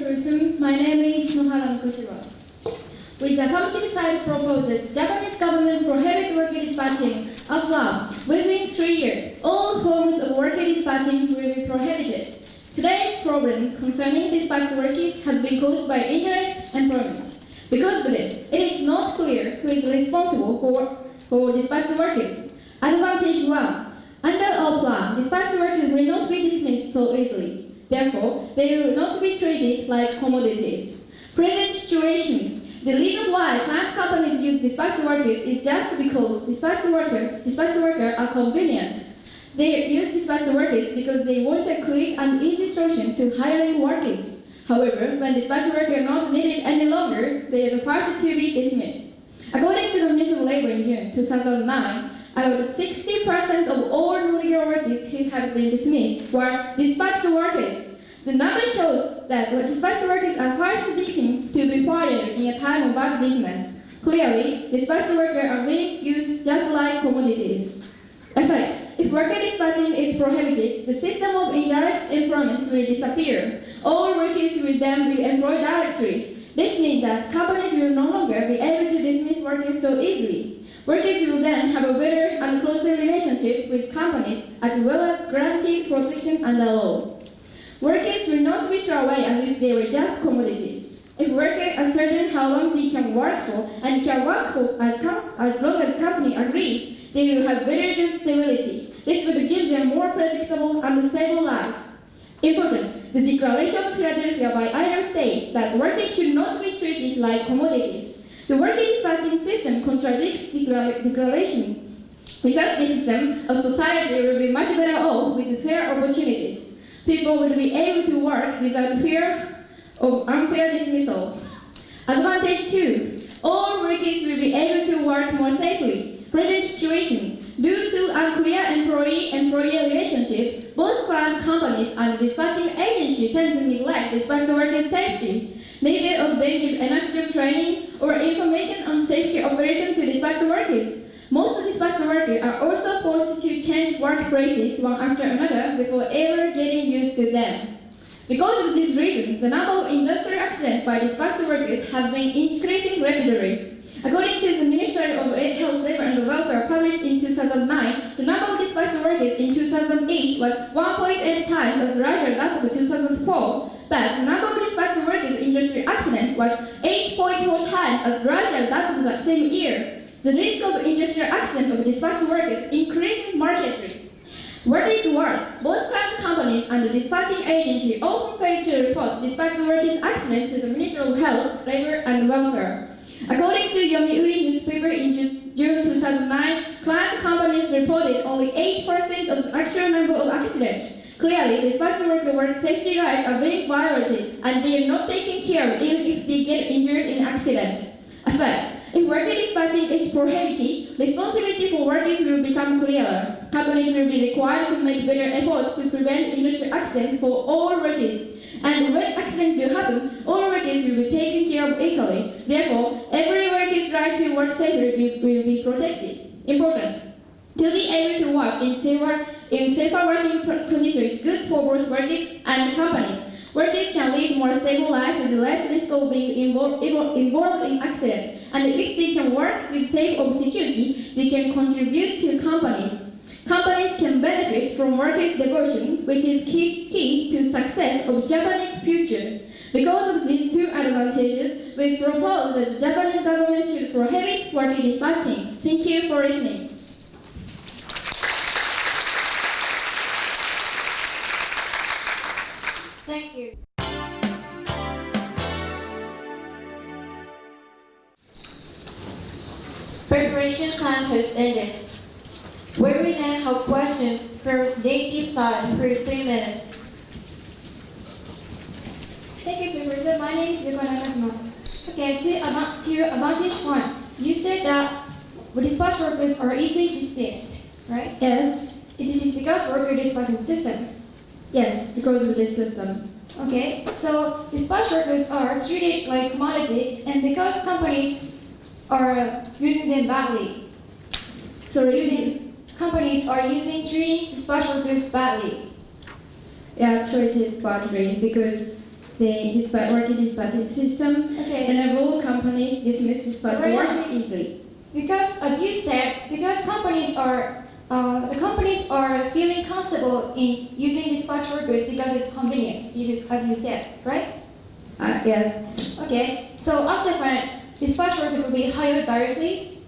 Chairperson. My name is Nohara Kushiba. With the affirmative side proposed that the Japanese government prohibit worker dispatching of law. Within 3 years, all forms of worker dispatching will be prohibited. Today's problem concerning dispatch workers has been caused by indirect employment. Because of this, it is not clear who is responsible for dispatch workers. Advantage 1. Under our plan, dispatch workers will not be dismissed so easily. Therefore, they will not be treated like commodities. Present situation. The reason why plant companies use dispatch workers is just because dispatch workers are convenient. They use dispatch workers because they want a quick and easy solution to hiring workers. However, when dispatch workers are not needed any longer, they are the first to be dismissed. According to the Ministry of Labor in June 2009, about 60% of all non-legal workers who had been dismissed were dispatch workers. The number shows that dispatch workers are first victims to be fired in a time of bad business. Clearly, dispatch workers are being used just like commodities. Effect. If worker dispatching is prohibited, the system of indirect employment will disappear. All workers will then be employed directly. This means that companies will no longer be able to dismiss workers so easily. Workers will then have a better and closer relationship with companies as well as guaranteed protection under law. Workers will not be thrown away as if they were just commodities. If workers are certain how long they can work for and can work for as long as the company agrees, they will have better job stability. This would give them more predictable and stable life. Importance. The Declaration of Philadelphia by either states that workers should not be treated like commodities. The worker dispatching system contradicts the declaration. Without this system, a society will be much better off with fair opportunities. People will be able to work without fear of unfair dismissal. Advantage 2. All workers will be able to work more safely. Present situation. Due to unclear employee-employee relationship, both plant companies and dispatching agencies tend to neglect dispatch workers' safety. Neither of them give enough job training or information on safety operation to dispatch workers. Most dispatch workers are also forced to change workplaces one after another before ever getting used to them. Because of this reason, the number of industrial accidents by dispatch workers have been increasing rapidly. According to the Ministry of Health, Labor and Welfare published in 2009, the number of dispatch workers in 2008 was 1.8 times as large as that of 2004, but the number of dispatch workers in industrial accident was 8.4 times as large as that of the same year. The risk of industrial accident of dispatch workers increasing markedly. What is worse, both plant companies and the dispatching agency often fail to report dispatch workers' accident to the Ministry of Health, Labor and Welfare. According to Yomiuri newspaper in June 2009, plant companies reported only 8% of the actual number of accidents. Clearly, dispatch worker work safety rights are being violated and they are not taken care of even if they get injured in accident. Effect. If worker dispatching is prohibited, responsibility for workers will become clearer. Companies will be required to make better efforts to prevent industrial accidents for all workers. And when accidents do happen, all workers will be taken care of equally. Therefore, every worker's right to work safely will be protected. Importance. To be able to work in safer working conditions is good for both workers and companies. Workers can lead more stable life with less risk of being involved in accidents. And if they can work with safe of security, they can contribute to companies. Companies can benefit from workers' devotion, which is key to success of Japanese future. Because of these two advantages, we propose that the Japanese government should prohibit worker dispatching. Thank you for listening. Thank you. Preparation time has ended. We will now have questions from native side for 3 minutes. Thank you, Chairperson. My name is Nagano. Okay, to your advantage 1, you said that dispatch workers are easily dismissed, right? Yes. This is because worker dispatching system. Yes, because of this system. Okay, so dispatch workers are treated like commodity, and because companies are using them badly. So companies are treating dispatch workers badly. Yeah, treated badly because the working dispatching system, Okay. and all companies dismiss dispatch Sorry. work easily. Because, as you said, because companies are feeling comfortable in using dispatch workers because it's convenient, as you said, right? Yes. Okay. So after that, dispatch workers will be hired directly.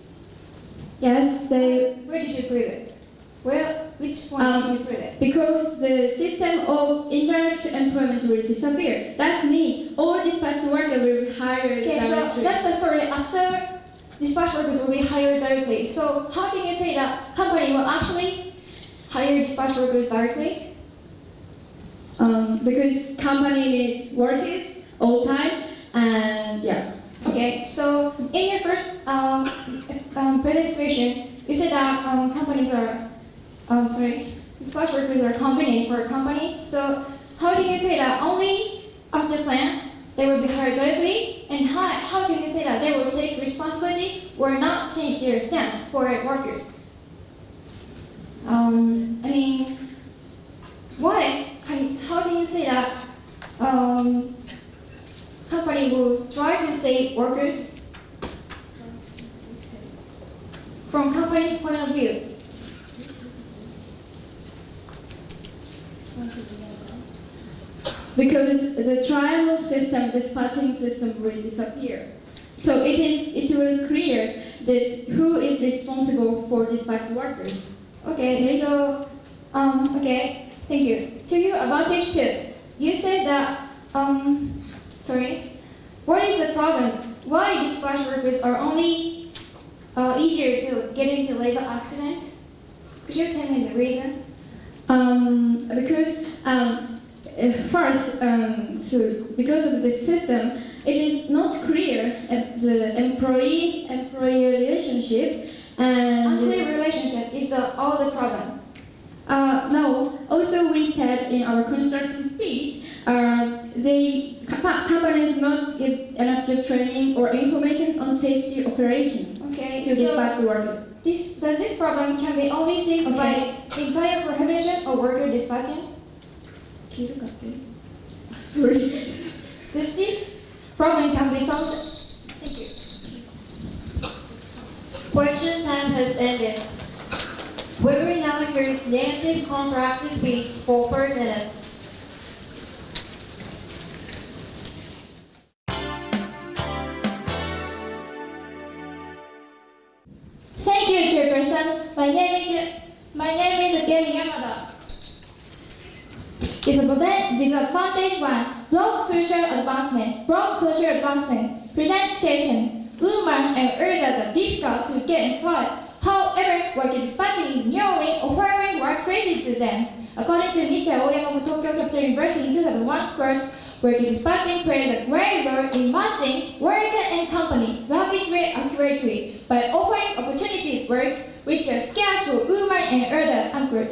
Yes, Where did you prove it? Which point did you prove it? because the system of indirect employment will disappear. That means all dispatch workers will be hired Okay, so directly. that's the story. After dispatch workers will be hired directly. So how can you say that company will actually hire dispatch workers directly? Because company needs workers all time, and yeah. Okay, so in your first presentation, you said that dispatch workers are convenient for a company. So how can you say that only after plan they will be hired directly, and how can you say that they will take responsibility or not change their stance for workers? I mean, why? How can you say that company will try to save workers from company's point of view? Because the triangle system, dispatching system will disappear. So it will clear that who is responsible for dispatch workers. Okay, so okay, thank you. To your advantage too, you said that what is the problem? Why dispatch workers are only easier to get into labor accident? Could you tell me the reason? Because first, because of this system, it is not clear the employee-employer relationship, and Unclear relationship is all the problem. no. Also, we said in our construction speech, the companies not give enough training or information on safety operation Okay, to so dispatch workers. this problem can be only solved by entire prohibition of worker dispatching? Sorry. This problem can be solved? Thank you. Question time has ended. We will now hear native contract speech for 4 minutes. Thank you, Chairperson. My name is Gary Yamada. Disadvantage 1. Block social advancement. Presentation. Women and elders are difficult to get employed. However, worker dispatching is newly offering workplaces to them. According to Mr. Oyama of Tokyo Capital University in 2001, quote, worker dispatching plays a great role in matching worker and company rapidly and accurately by offering opportunity work which are scarce for women and elders, unquote.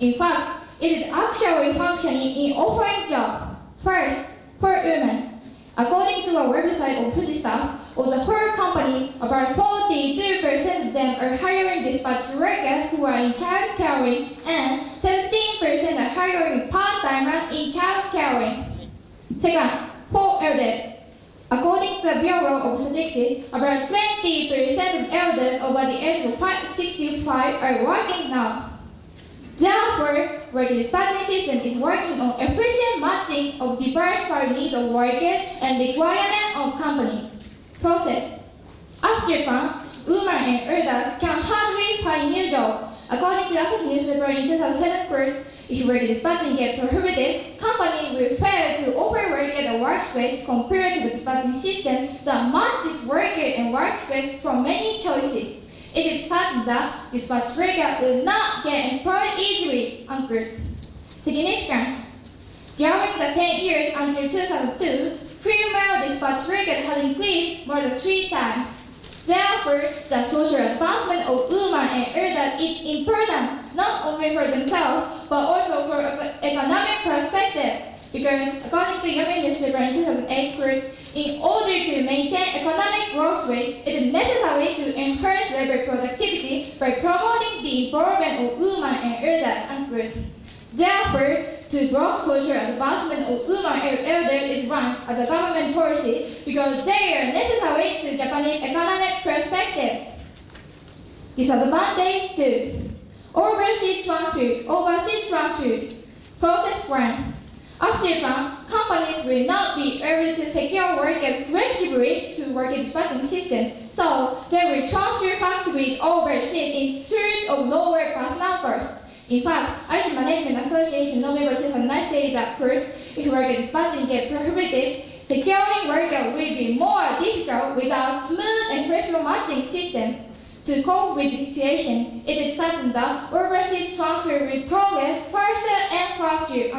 In fact, it is actually functioning in offering jobs first for women. According to a website of Fuji staff, of the whole company, about 42% of them are hiring dispatch workers who are in child caring, and 17% are hiring part-timers in child caring. Second, for elders. According to the Bureau of Statistics, about 20% of elders over the age of 65 are working now. Therefore, worker dispatching system is working on efficient matching of diversified needs of workers and requirements of company. Process. After Japan, women and elders can hardly find new jobs. According to the Asahi newspaper in 2007, quote, if worker dispatching gets prohibited, company will fail to offer work at the workplace compared to the dispatching system that matches worker and workplace from many choices. It is certain that dispatch workers will not get employed easily, unquote. Significance. During the 10 years until 2002, female dispatch workers had increased more than 3 times. Therefore, the social advancement of women and elders is important not only for themselves but also for economic perspective. Because according to Yomi newspaper in 2008, quote, in order to maintain economic growth rate, it is necessary to enhance labor productivity by promoting the involvement of women and elders, unquote. Therefore, to block social advancement of women and elders is run as a government policy because they are necessary to Japanese economic perspectives. Disadvantage 2. Overseas transfer, process plan. After plan, companies will not be able to secure workers flexibly through worker dispatching system, so they will transfer factories overseas in search of lower personnel costs. In fact, IT Management Association November 2009 stated that first, if worker dispatching gets prohibited, securing workers will be more difficult without smooth and flexible matching system. To cope with this situation, it is certain that overseas transfer will progress faster and faster.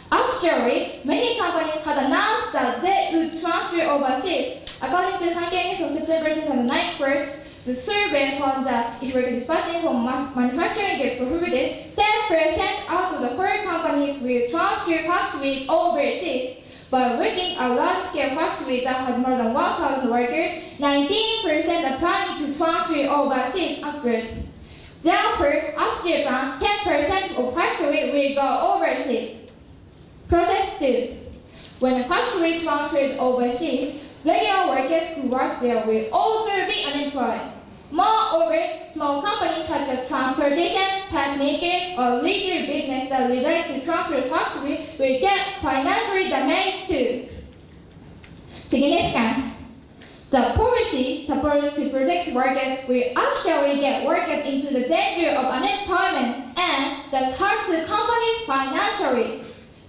Actually, many companies had announced that they would transfer overseas. According to Sankei News of September 2009 first, the survey found that if worker dispatching for manufacturing gets prohibited, 10% out of the whole companies will transfer factories overseas. By working a large-scale factory that has more than 1,000 workers, 19% are planning to transfer overseas upwards. Therefore, after plan, 10% of factory will go overseas. Process 2. When a factory transfers overseas, regular workers who work there will also be unemployed. Moreover, small companies such as transportation, pet maker, or retail business that relate to transfer factory will get financially damaged too. Significance. The policy supposed to protect workers will actually get workers into the danger of unemployment and that hurt the companies financially.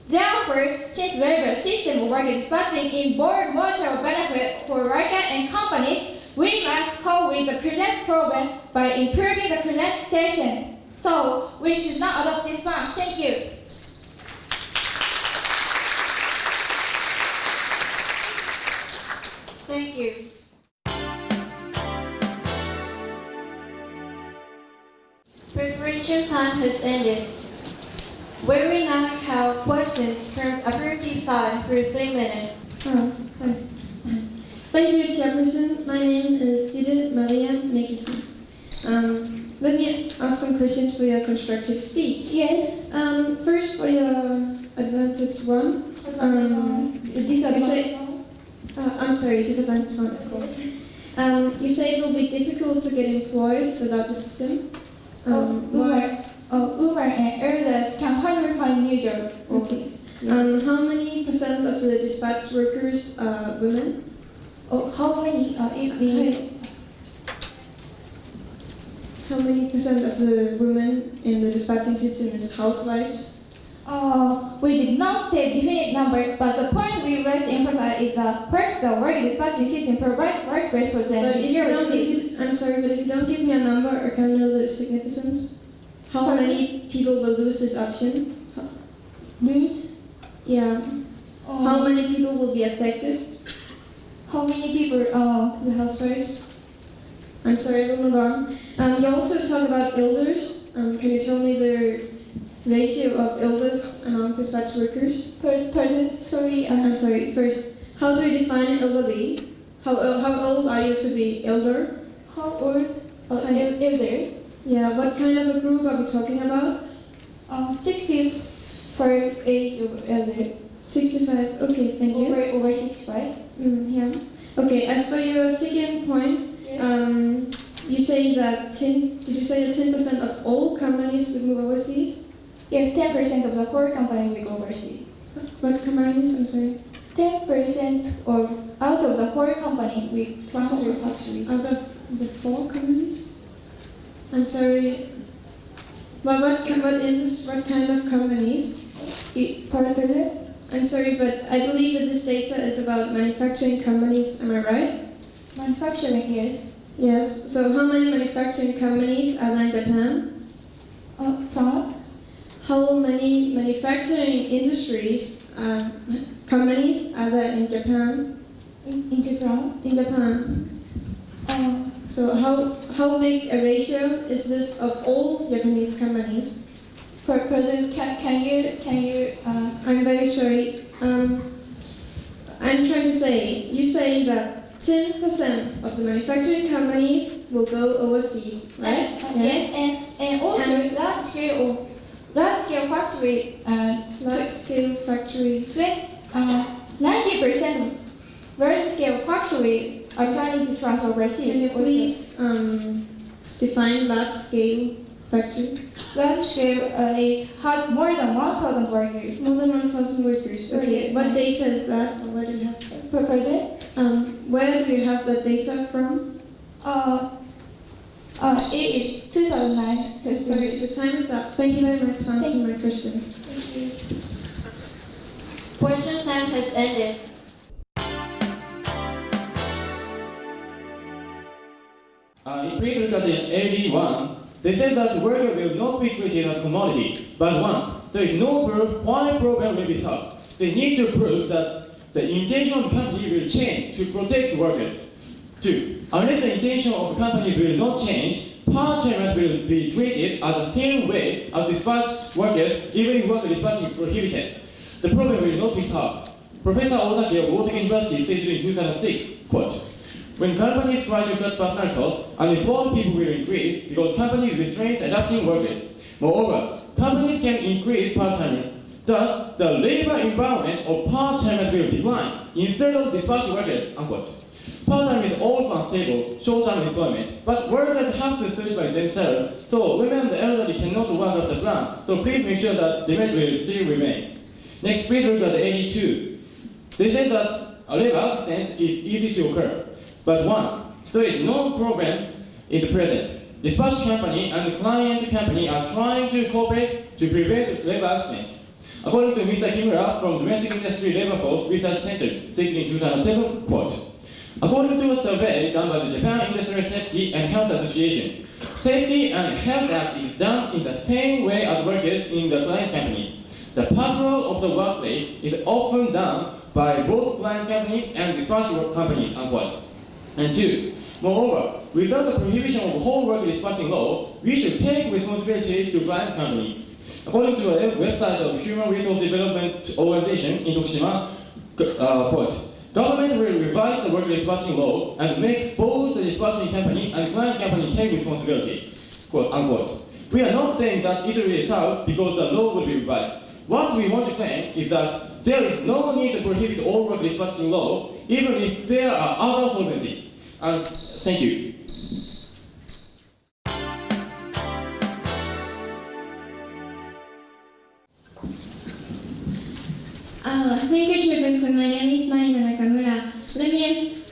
Therefore, since labor system of worker dispatching involves mutual benefit for worker and company, we must cope with the present problem by improving the present situation. So, we should not adopt this plan. Thank you. Thank you. Preparation time has ended. We will now have questions from affirmative side for 3 minutes. Thank you, Chairperson. My name is Dide Maria Mekisi. Let me ask some questions for your constructive speech. Yes. First, for your advantage one. Disadvantage. I'm sorry, disadvantage one, of course. You say it will be difficult to get employed without the system. Women and elders can hardly find new job. Okay. How many percent of the dispatch workers are women? How many? It means how many percent of the women in the dispatching system is housewives? we did not state definite number, but the point we would like to emphasize is that first, the work dispatching system provides workplace for them. But if you don't give me a number, I can't know the significance. How many people will lose this option? Lose? Yeah. How many people will be affected? How many people are the housewives? I'm sorry, we'll move on. You also talk about elders. Can you tell me the ratio of elders among dispatch workers? Pardon, sorry. I'm sorry. First, how do you define elderly? How old are you to be elder? How old? Elder? Yeah. What kind of a group are we talking about? 60 for age of elder. 65. Okay, thank you. Over 65. Yeah. Okay. As for your second point, Yes. you say that 10. Did you say that 10% of all companies would move overseas? Yes, 10% of the core company will go overseas. What companies? I'm sorry. 10% or out of the whole company we transfer factories. Out of the 4 companies? I'm sorry. But what kind of companies? Pardon? I'm sorry, but I believe that this data is about manufacturing companies. Am I right? Manufacturing, yes. Yes. So how many manufacturing companies are there in Japan? From? How many manufacturing industries companies are there in Japan? In Japan? In Japan. So how big a ratio is this of all Japanese companies? President, can you? I'm very sorry. I'm trying to say, you say that 10% of the manufacturing companies will go overseas, right? Yes, and also large scale factory large-scale factory? 90% of large-scale factories are planning to transfer overseas. Can you please define large-scale factory? Large-scale has more than 1,000 workers. More than 1,000 workers. Okay. What data is that? Or where do you have that? Pardon? Where do you have that data from? It is 2009. Sorry, the time is up. Thank you very much for answering my questions. Thank you. Question time has ended. Please look at the AD1. They said that worker will not be treated as commodity. But one, there is no proof why problem will be solved. They need to prove that the intention of the company will change to protect workers. Two, unless the intention of the company will not change, part-timers will be treated as the same way as dispatched workers, even if work dispatching is prohibited. The problem will not be solved. Professor Odaki of Osaka University stated in 2006, quote, when companies try to cut personnel costs, unemployed people will increase because companies restrain adapting workers. Moreover, companies can increase part-timers. Thus, the labor environment of part-timers will decline instead of dispatched workers, unquote. Part-time is also unstable, short-term employment, but workers have to search by themselves, so women and the elderly cannot work after plan, so please make sure that demand will still remain. Next, please look at the 82. They say that a labor accident is easy to occur. But one, there is no problem in the present. Dispatch company and the client company are trying to cooperate to prevent labor accidents. According to Mr. Kimura from Domestic Industry Labor Force Research Center, stated in 2007, quote, according to a survey done by the Japan Industrial Safety and Health Association, Safety and Health Act is done in the same way as workers in the client company. The patrol of the workplace is often done by both client company and dispatch companies, unquote. And two, moreover, without the prohibition of whole work dispatching law, we should take responsibility to client company. According to a website of Human Resource Development Organization in Tokushima, quote, government will revise the work dispatching law and make both the dispatching company and client company take responsibility, quote, unquote. We are not saying that it will be solved because the law will be revised. What we want to claim is that there is no need to prohibit all work dispatching law, even if there are other solvency. And thank you. Thank you, Professor. My name is Nakamura. Let me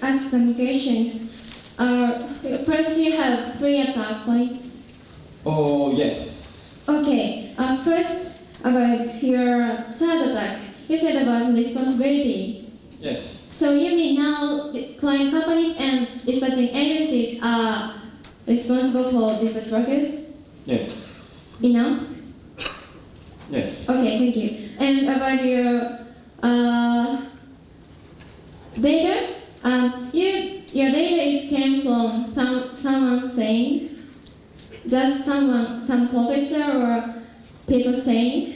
ask some questions. First, you have 3 attack points. Oh, yes. Okay. First, about your third attack. You said about responsibility. Yes. So you mean now client companies and dispatching agencies are responsible for dispatch workers? Yes. Enough? Yes. Okay, thank you. And about your data, your data came from someone saying, just some professor or people saying.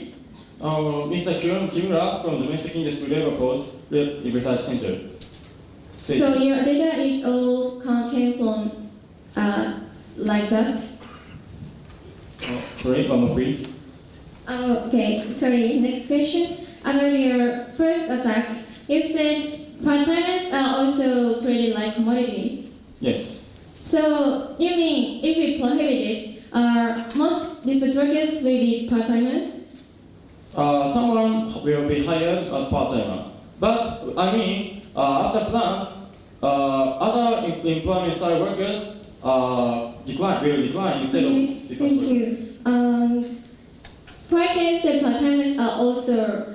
Mr. Kimura from Domestic Industry Labor Force Research Center. So your data is all came from like that? Sorry, one more please. Okay, sorry, next question. About your first attack, you said part-timers are also treated like commodity. Yes. So you mean if we prohibit it, most dispatch workers will be part-timers? Someone will be hired as part-timer. But I mean, after plan, other employment side workers will decline instead of thank you. Why can you say part-timers are also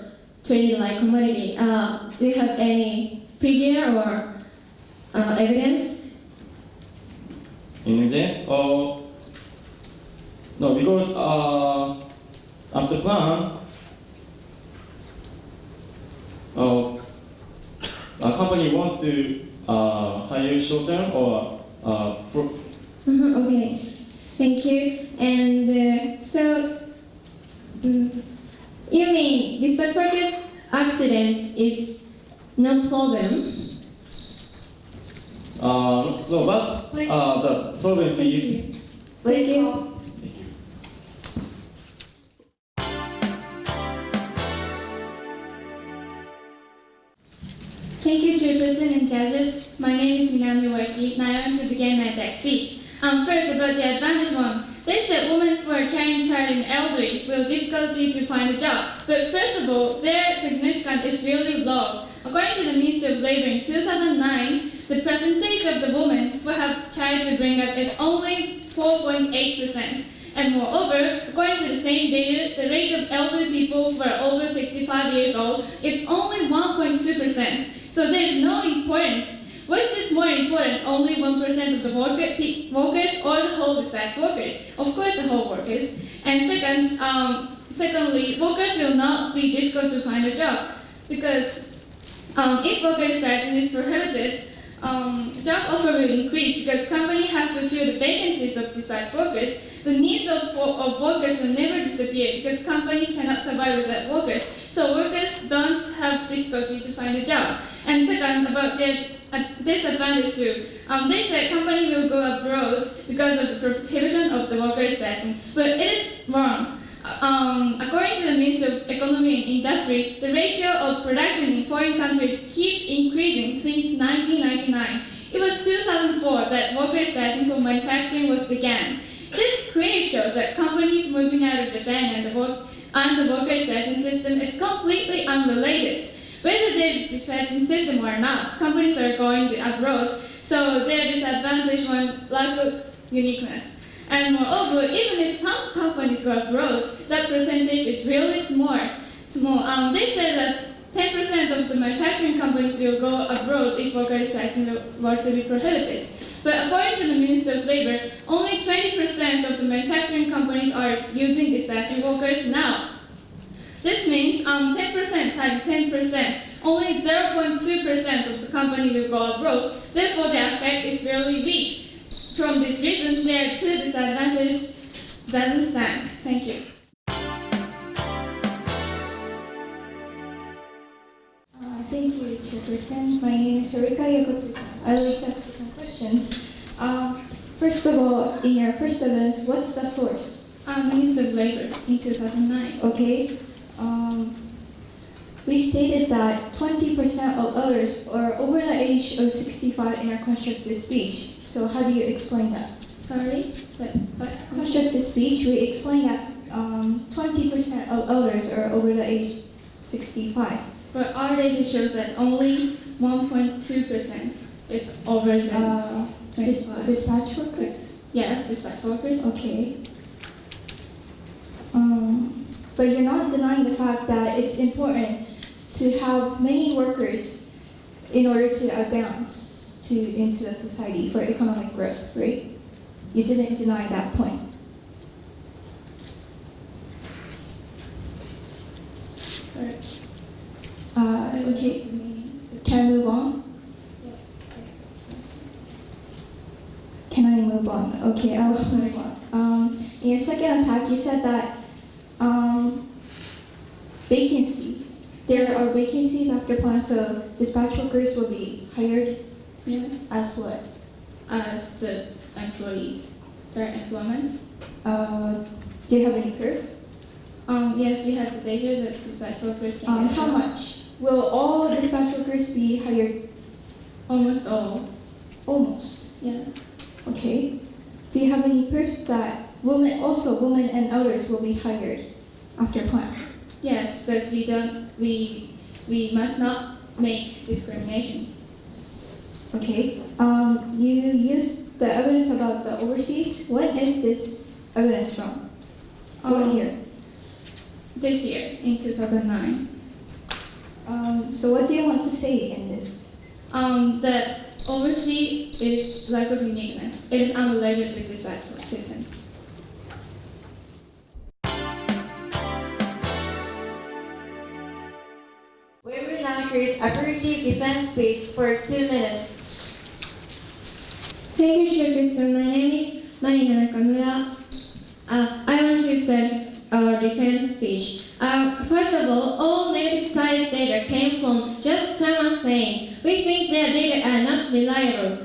treated like commodity? Do you have any figure or evidence? Evidence? No, because after plan, a company wants to hire short-term or Okay, thank you. And you mean dispatch workers accidents is no problem? No, but the solvency is. Thank you. and judges, my name is Minami Waki, and I want to begin my next speech. First, about the advantage one. They said women who are carrying child and elderly will have difficulty to find a job. But first of all, their significance is really low. According to the Ministry of Labor in 2009, the percentage of the women who have child to bring up is only 4.8%. And moreover, according to the same data, the rate of elderly people who are over 65 years old is only 1.2%. So there's no importance. Which is more important, only 1% of the workers or the whole dispatch workers? Of course, the whole workers. And secondly, workers will not be difficult to find a job because if worker dispatching is prohibited, job offer will increase because companies have to fill the vacancies of dispatch workers. The needs of workers will never disappear because companies cannot survive without workers. So workers don't have difficulty to find a job. And second, about their disadvantage too. They said company will go abroad because of the prohibition of the worker dispatching, but it is wrong. According to the Ministry of Economy and Industry, the ratio of production in foreign countries keep increasing since 1999. It was 2004 that worker dispatching for manufacturing was began. This clearly shows that companies moving out of Japan and the worker dispatching system is completely unrelated. Whether there is a dispatching system or not, companies are going abroad, so their disadvantage one lack of uniqueness. And moreover, even if some companies go abroad, that percentage is really small. They said that 10% of the manufacturing companies will go abroad if worker dispatching were to be prohibited. But according to the Ministry of Labor, only 20% of the manufacturing companies are using dispatching workers now. This means 10% times 10%, only 0.2% of the company will go abroad. Therefore, the effect is really weak. From this reason, their two disadvantages doesn't stand. Thank you. Thank you, Chairperson. My name is Sarika Yokosuka. I would like to ask you some questions. First of all, in your first evidence, what's the source? Ministry of Labor in 2009. Okay. We stated that 20% of others are over the age of 65 in our constructive speech. So how do you explain that? Sorry? What? Constructive speech, we explained that 20% of others are over the age 65. But our data shows that only 1.2% is over the 25. Dispatch workers? Yes, dispatch workers. Okay. But you're not denying the fact that it's important to have many workers in order to advance into the society for economic growth, right? You didn't deny that point. Sorry. Okay. Can I move on? Can I move on? Okay, I'll move on. In your second attack, you said that vacancy. There are vacancies after plan, so dispatch workers will be hired. Yes. As what? As the employees. Their employment. Do you have any proof? Yes, we have the data that dispatch workers can get. How much? Will all dispatch workers be hired? Almost all. Almost. Yes. Okay. Do you have any proof that women and others will be hired after plan? Yes, because we must not make discrimination. Okay. You used the evidence about the overseas. When is this evidence from? What year? This year, in 2009. So what do you want to say in this? That overseas is lack of uniqueness. It is unrelated with this system. We will now hear affirmative defense speech for 2 minutes. Thank you, Chairperson. My name is Marina Nakamura. I want to start our defense speech. First of all negative science data came from just someone saying, we think their data are not reliable.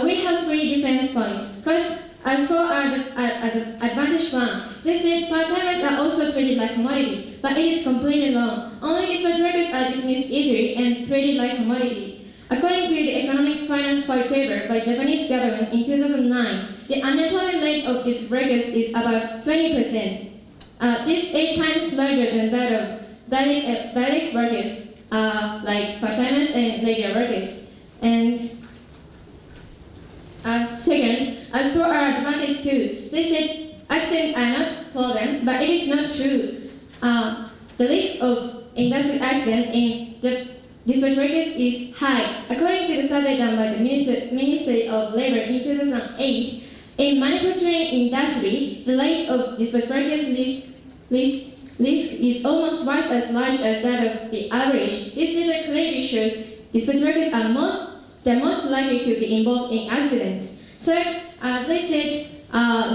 We have 3 defense points. First, as for our advantage one, they said part-timers are also treated like commodity, but it is completely wrong. Only dispatch workers are dismissed easily and treated like commodity. According to the Economic Finance White Paper by Japanese government in 2009, the unemployment rate of these workers is about 20%. This is 8 times larger than that of direct workers, like part-timers and regular workers. And second, as for our advantage too, they said accidents are not a problem, but it is not true. The risk of industrial accident in dispatch workers is high. According to the survey done by the Ministry of Labor in 2008, in manufacturing industry, the rate of dispatch workers risk is almost twice as large as that of the average. This data clearly shows dispatch workers are the most likely to be involved in accidents. Third, they said are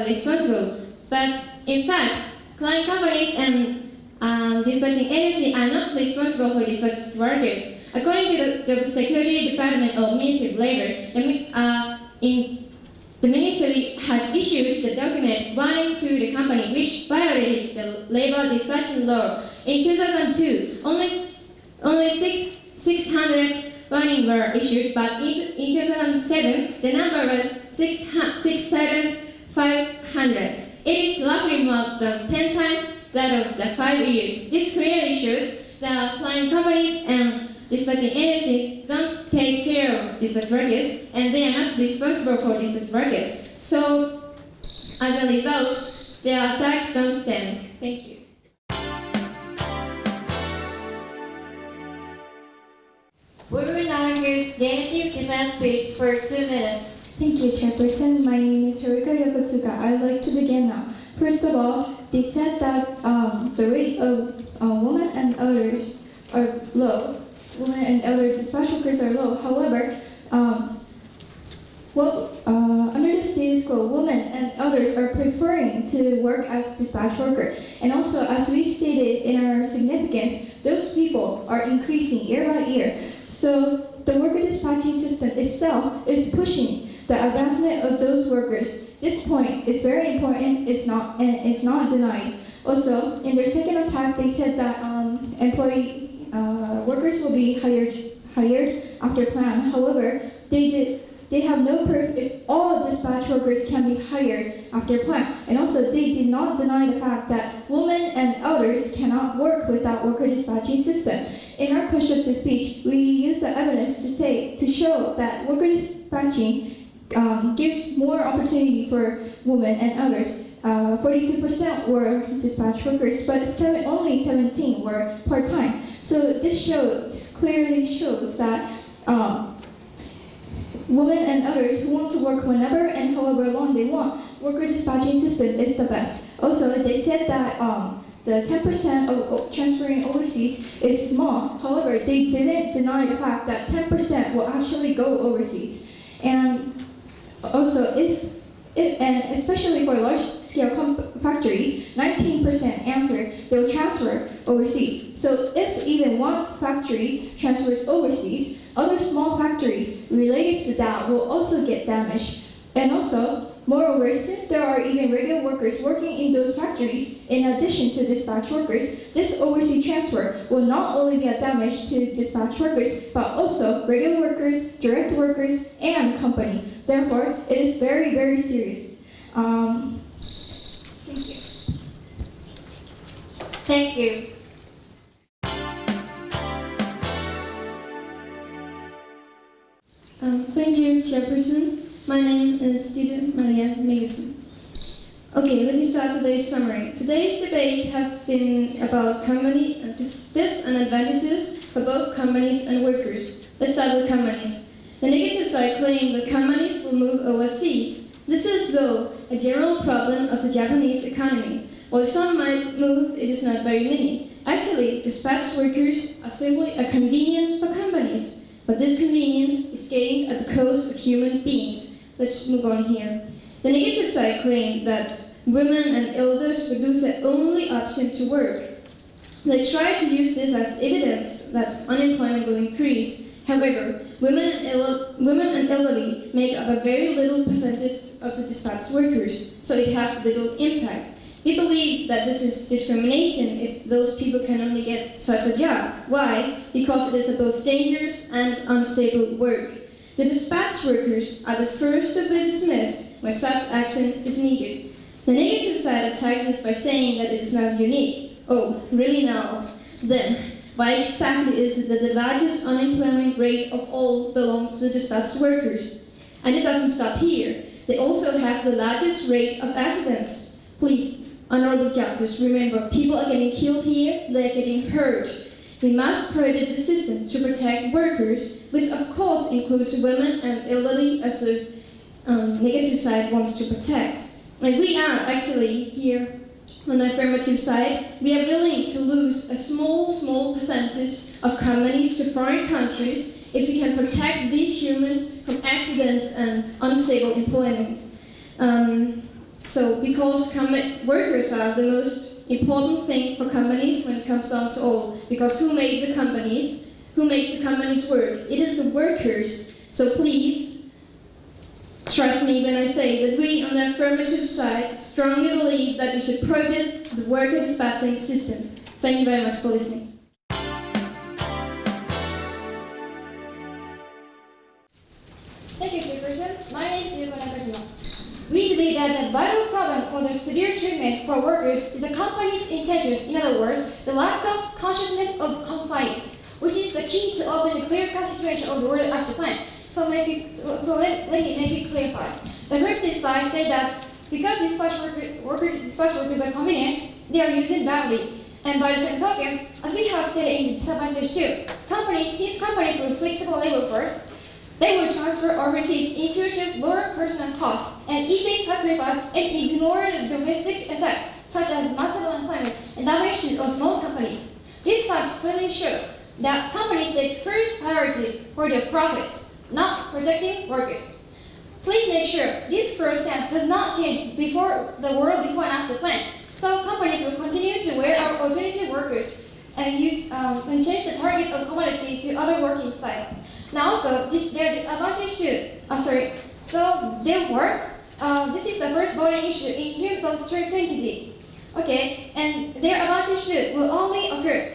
responsible, but in fact, client companies and dispatching agencies are not responsible for dispatch workers. According to the Job Security Department of Ministry of Labor, the ministry had issued the document warning to the company which violated the labor dispatching law. In 2002, only 600 warnings were issued, but in 2007, the number was 6,500. It is roughly more than 10 times that of the 5 years. This clearly shows that client companies and dispatching agencies don't take care of dispatch workers, and they are not responsible for dispatch workers. So, as a result, their attacks don't stand. Thank you. We will now hear native defense speech for 2 minutes. Thank you, Chairperson. My name is Haruka Yokotsuka. I'd like to begin now. First of all, they said that the rate of women and elders are low. Women and elder dispatch workers are low. However, under the status quo, women and elders are preferring to work as dispatch worker. And also, as we stated in our significance, those people are increasing year by year. So the worker dispatching system itself is pushing the advancement of those workers. This point is very important. It's not denied. Also, in their second attack, they said that workers will be hired after plan. However, they have no proof if all dispatch workers can be hired after plan. And also, they did not deny the fact that women and elders cannot work without worker dispatching system. In our constructive speech, we use the evidence to show that worker dispatching gives more opportunity for women and elders. 42% were dispatch workers, but only 17 were part-time. So this clearly shows that women and others who want to work whenever and however long they want, worker dispatching system is the best. Also, they said that the 10% of transferring overseas is small. However, they didn't deny the fact that 10% will actually go overseas. And also, and especially for large-scale factories, 19% answer they'll transfer overseas. So if even one factory transfers overseas, other small factories related to that will also get damaged. And also, moreover, since there are even regular workers working in those factories, in addition to dispatch workers, this overseas transfer will not only be a damage to dispatch workers, but also regular workers, direct workers, and company. Therefore, it is very, very serious. Thank you. Thank you. Thank you, Chairperson. My name is student Maria Mason. Okay, let me start today's summary. Today's debate has been about company disadvantages for both companies and workers. Let's start with companies. The negative side claim that companies will move overseas. This is, though, a general problem of the Japanese economy. While some might move, it is not very many. Actually, dispatch workers are simply a convenience for companies. But this convenience is gained at the cost of human beings. Let's move on here. The negative side claim that women and elders will lose their only option to work. They try to use this as evidence that unemployment will increase. However, women and elderly make up a very little percentage of the dispatch workers, so it has little impact. We believe that this is discrimination if those people can only get such a job. Why? Because it is both dangerous and unstable work. The dispatch workers are the first to be dismissed when such action is needed. The negative side attacked this by saying that it is not unique. Oh, really now? Then, why exactly is it that the largest unemployment rate of all belongs to dispatch workers? And it doesn't stop here. They also have the largest rate of accidents. Please, honorable judges, remember, people are getting killed here, they're getting hurt. We must prohibit the system to protect workers, which of course includes women and elderly as the negative side wants to protect. And we are actually here on the affirmative side, we are willing to lose a small percentage of companies to foreign countries if we can protect these humans from accidents and unstable employment. So because workers are the most important thing for companies when it comes down to all, because who made the companies? Who makes the companies work? It is the workers. So please, trust me when I say that we on the affirmative side strongly believe that we should prohibit the worker dispatching system. Thank you very much for listening. Thank you, Chairperson. My name is Nagano. We believe that the vital problem for the severe treatment for workers is the company's intentions, in other words, the lack of consciousness of compliance, which is the key to open the clear-cut situation of the world after plan. So let me make it clarify. The first slide said that because dispatch workers are convenient, they are used badly. And by the same token, as we have said in the disadvantage too, since companies with flexible labor force, they will transfer overseas in search of lower personal costs and easily sacrifice and ignore the domestic effects, such as massive unemployment and damage to small companies. This fact clearly shows that companies take first priority for their profit, not protecting workers. Please make sure this first stance does not change before the world before and after plan, so companies will continue to wear out alternative workers and change the target of commodity to other working style. Now also, their advantage too. So therefore, this is the first voting issue in terms of certainty. Okay, and their advantage too will only occur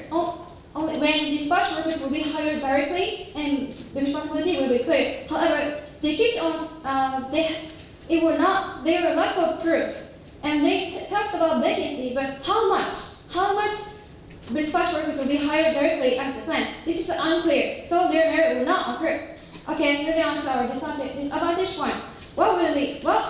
only when dispatch workers will be hired directly and the responsibility will be clear. However, they kept on, they were lack of proof. And they talked about vacancy, but how much dispatch workers will be hired directly after plan? This is unclear, so their merit will not occur. Okay, moving on to our disadvantage one. What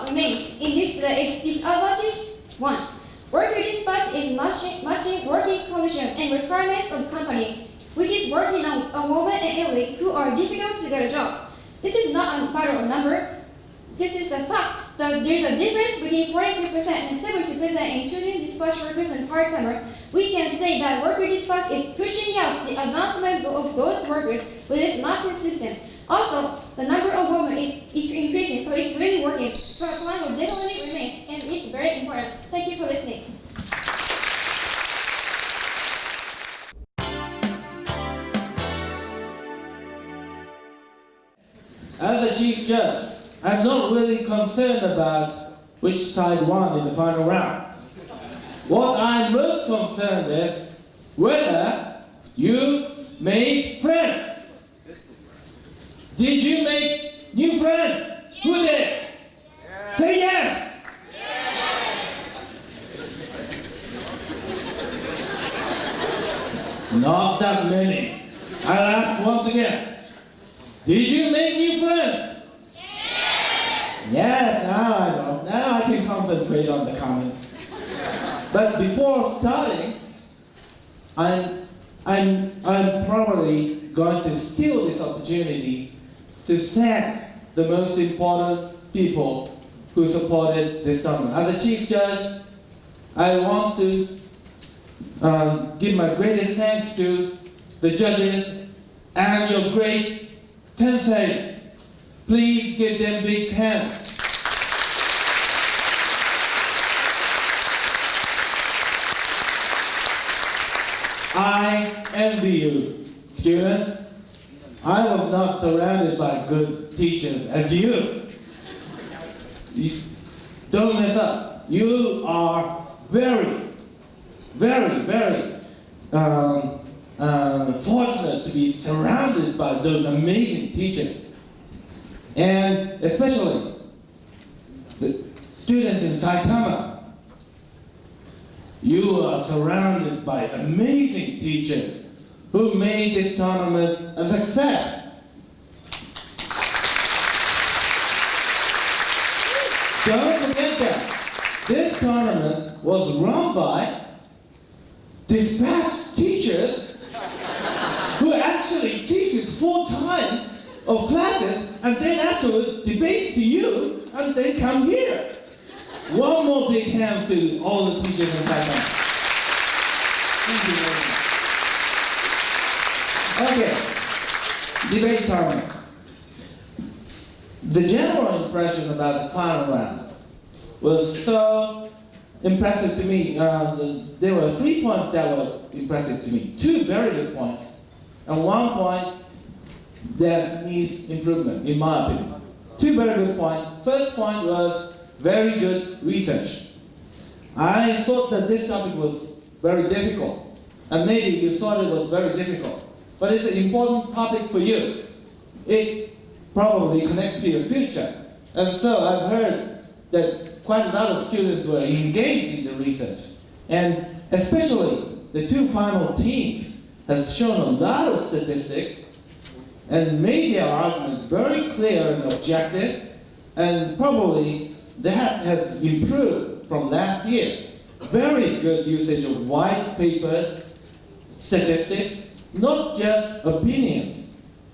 remains in this is disadvantage one. Worker dispatch is matching working condition and requirements of company, which is working on a woman and elderly who are difficult to get a job. This is not a matter of number. This is a fact that there's a difference between 42% and 70% in choosing dispatch workers and part-timer. We can say that worker dispatch is pushing out the advancement of those workers with its matching system. Also, the number of women is increasing, so it's really working. So our plan will definitely remain, and it's very important. Thank you for listening. As the chief judge, I'm not really concerned about which side won in the final round. What I'm most concerned is whether you made friends. Did you make new friends? Yes. Who did? Yes. Say yes. Yes. Not that many. I'll ask once again. Did you make new friends? Yes, now I know. Now I can concentrate on the comments. But before starting, I'm probably going to steal this opportunity to thank the most important people who supported this government. As a chief judge, I want to give my greatest thanks to the judges and your great senseis. Please give them big hands. I envy you, students. I was not surrounded by good teachers as you. Don't mess up. You are very, very fortunate to be surrounded by those amazing teachers. And especially the students in Saitama. You are surrounded by amazing teachers who made this tournament a success. Don't forget that this tournament was run by dispatched teachers who actually teaches full-time of classes and then afterwards debates to you and they come here. One more big hand to all the teachers in Saitama. Thank you very much. Okay, debate tournament. The general impression about the final round was so impressive to me. There were 3 points that were impressive to me. 2 very good points, and 1 point that needs improvement, in my opinion. 2 very good points. First point was very good research. I thought that this topic was very difficult, and maybe you thought it was very difficult, but it's an important topic for you. It probably connects to your future. And so I've heard that quite a lot of students were engaged in the research. And especially the 2 final teams has shown a lot of statistics and made their arguments very clear and objective, and probably that has improved from last year. Very good usage of white papers, statistics, not just opinions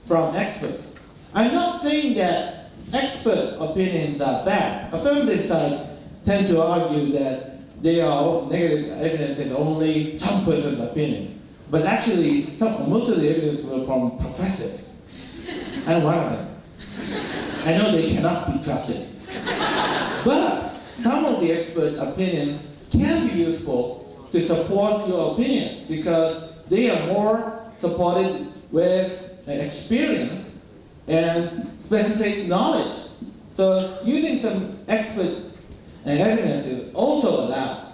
from experts. I'm not saying that expert opinions are bad. Affirmative side tend to argue that they are negative evidence is only some person's opinion. But actually, most of the evidence were from professors. I'm one of them. I know they cannot be trusted. But some of the expert opinions can be useful to support your opinion because they are more supported with experience and specific knowledge. So using some expert evidence is also allowed.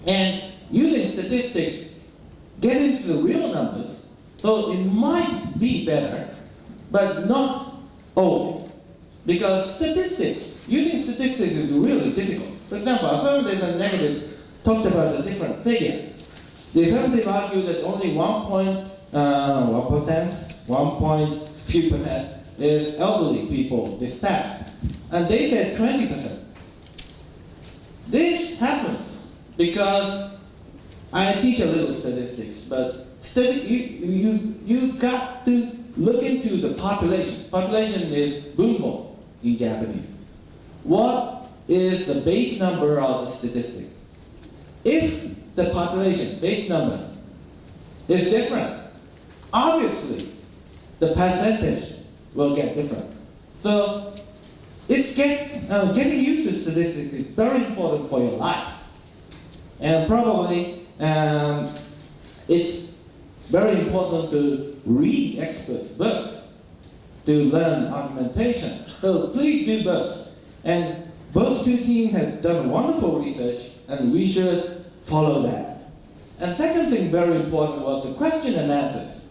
And using statistics, get into the real numbers. So it might be better, but not always. Because using statistics is really difficult. For example, affirmative and negative talked about a different figure. The affirmative argued that only 1.few% is elderly people dispatched. And they said 20%. This happens because I teach a little statistics, but you got to look into the population. Population is bunmo in Japanese. What is the base number of the statistic? If the population base number is different, obviously the percentage will get different. So it's getting used to statistics is very important for your life. And probably it's very important to read experts' books to learn argumentation. So please do both. And both 2 teams have done wonderful research, and we should follow that. And second thing very important was the question and answers.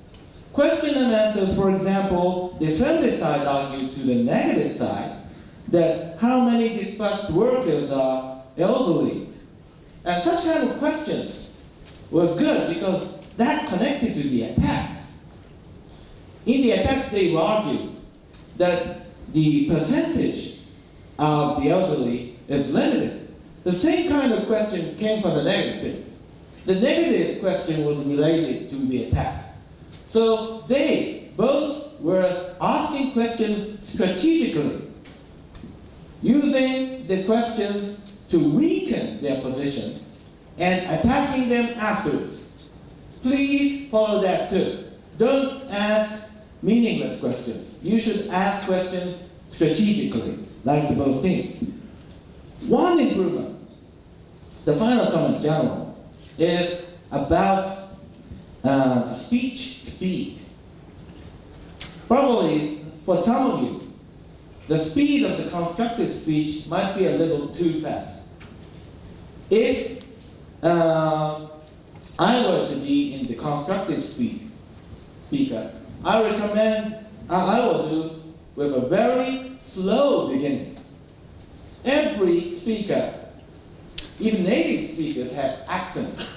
Question and answers, for example, the affirmative side argued to the negative side that how many dispatched workers are elderly. And such kind of questions were good because that connected to the attacks. In the attacks, they argued that the percentage of the elderly is limited. The same kind of question came from the negative. The negative question was related to the attacks. So they both were asking questions strategically, using the questions to weaken their position and attacking them afterwards. Please follow that too. Don't ask meaningless questions. You should ask questions strategically, like the both things. One improvement, the final comment general, is about speech speed. Probably for some of you, the speed of the constructive speech might be a little too fast. If I were to be in the constructive speaker, I recommend I will do with a very slow beginning. Every speaker, even native speakers, have accents.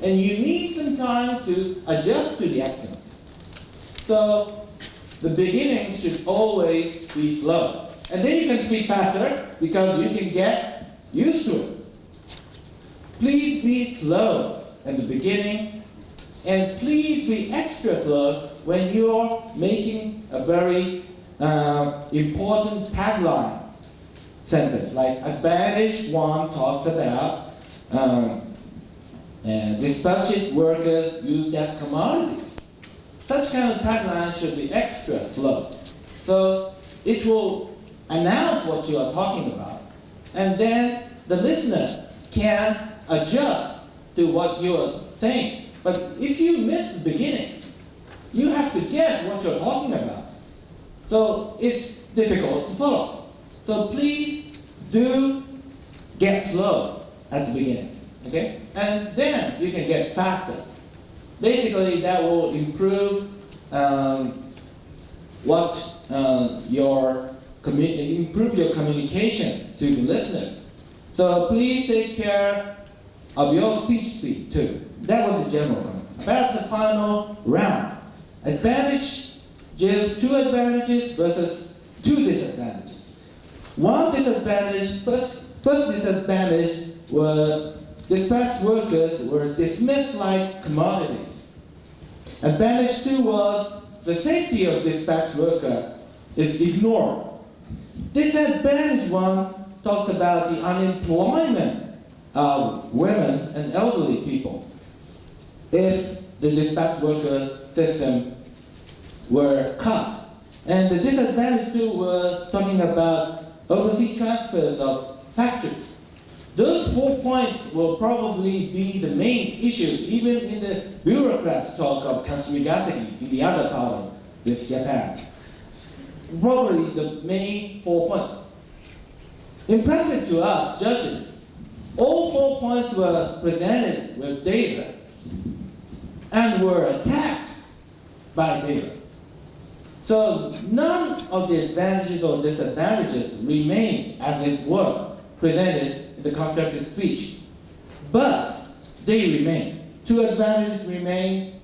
And you need some time to adjust to the accent. So the beginning should always be slow. And then you can speak faster because you can get used to it. Please be slow at the beginning, and please be extra slow when you're making a very important tagline sentence. Like advantage one talks about dispatched workers used as commodities. Such kind of tagline should be extra slow. So it will announce what you are talking about, and then the listener can adjust to what you are saying. But if you miss the beginning, you have to guess what you're talking about. So it's difficult to follow. So please do get slow at the beginning, okay? And then you can get faster. Basically, that will improve improve your communication to the listeners. So please take care of your speech too. That was the general comment. About the final round. Advantage, just 2 advantages versus 2 disadvantages. One disadvantage, first disadvantage was dispatch workers were dismissed like commodities. Advantage 2 was the safety of dispatch worker is ignored. Disadvantage 1 talks about the unemployment of women and elderly people if the dispatch worker system were cut. And the disadvantage 2 was talking about overseas transfers of factories. Those 4 points will probably be the main issues, even in the bureaucrats' talk of Kasumigaseki in the other part of this Japan. Probably the main 4 points. Impressive to us, judges, all 4 points were presented with data and were attacked by data. So none of the advantages or disadvantages remain as it were presented in the constructed speech. But they remain. 2 advantages remain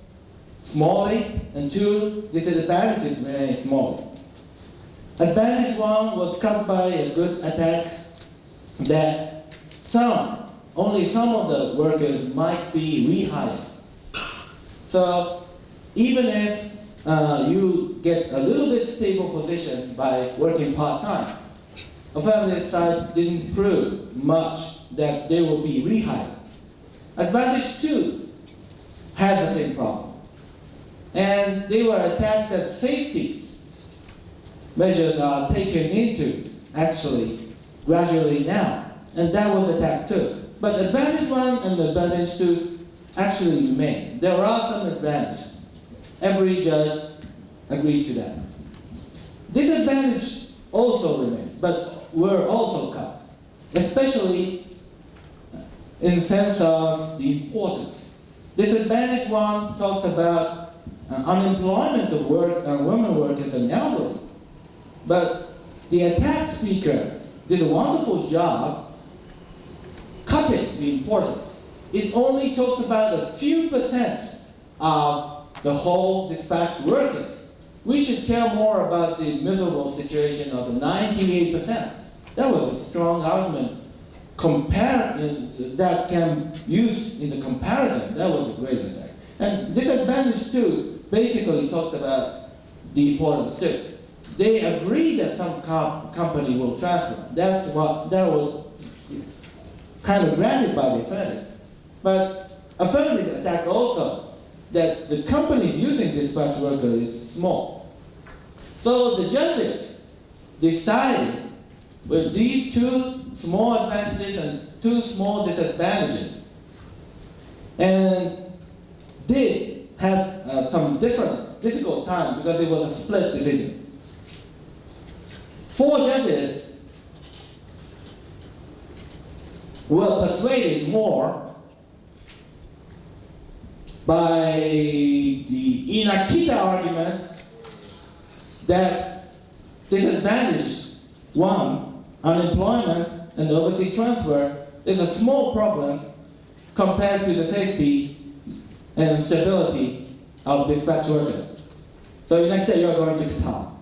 smallly, and 2 disadvantages remain smallly. Advantage 1 was cut by a good attack that only some of the workers might be rehired. So even if you get a little bit stable position by working part-time, affirmative side didn't prove much that they will be rehired. Advantage 2 had the same problem. And they were attacked that safety measures are taken into actually gradually now. And that was attacked too. But advantage 1 and advantage 2 actually remain. There are some advantages. Every judge agreed to that. Disadvantage also remain, but were also cut, especially in the sense of the importance. Disadvantage 1 talks about unemployment of women workers and elderly. But the attack speaker did a wonderful job cutting the importance. It only talks about a few percent of the whole dispatched workers. We should care more about the miserable situation of the 98%. That was a strong argument that can use in the comparison. That was a great attack. And disadvantage 2 basically talks about the importance too. They agree that some company will transfer. That was kind of granted by the affirmative. But affirmative attack also that the company using dispatch worker is small. So the judges decided with these 2 small advantages and 2 small disadvantages, and did have some difficult time because it was a split decision. 4 judges were persuaded more by the Inakita argument that disadvantage one, unemployment and overseas transfer is a small problem compared to the safety and stability of dispatch worker. So Inakita, you are going to Qatar.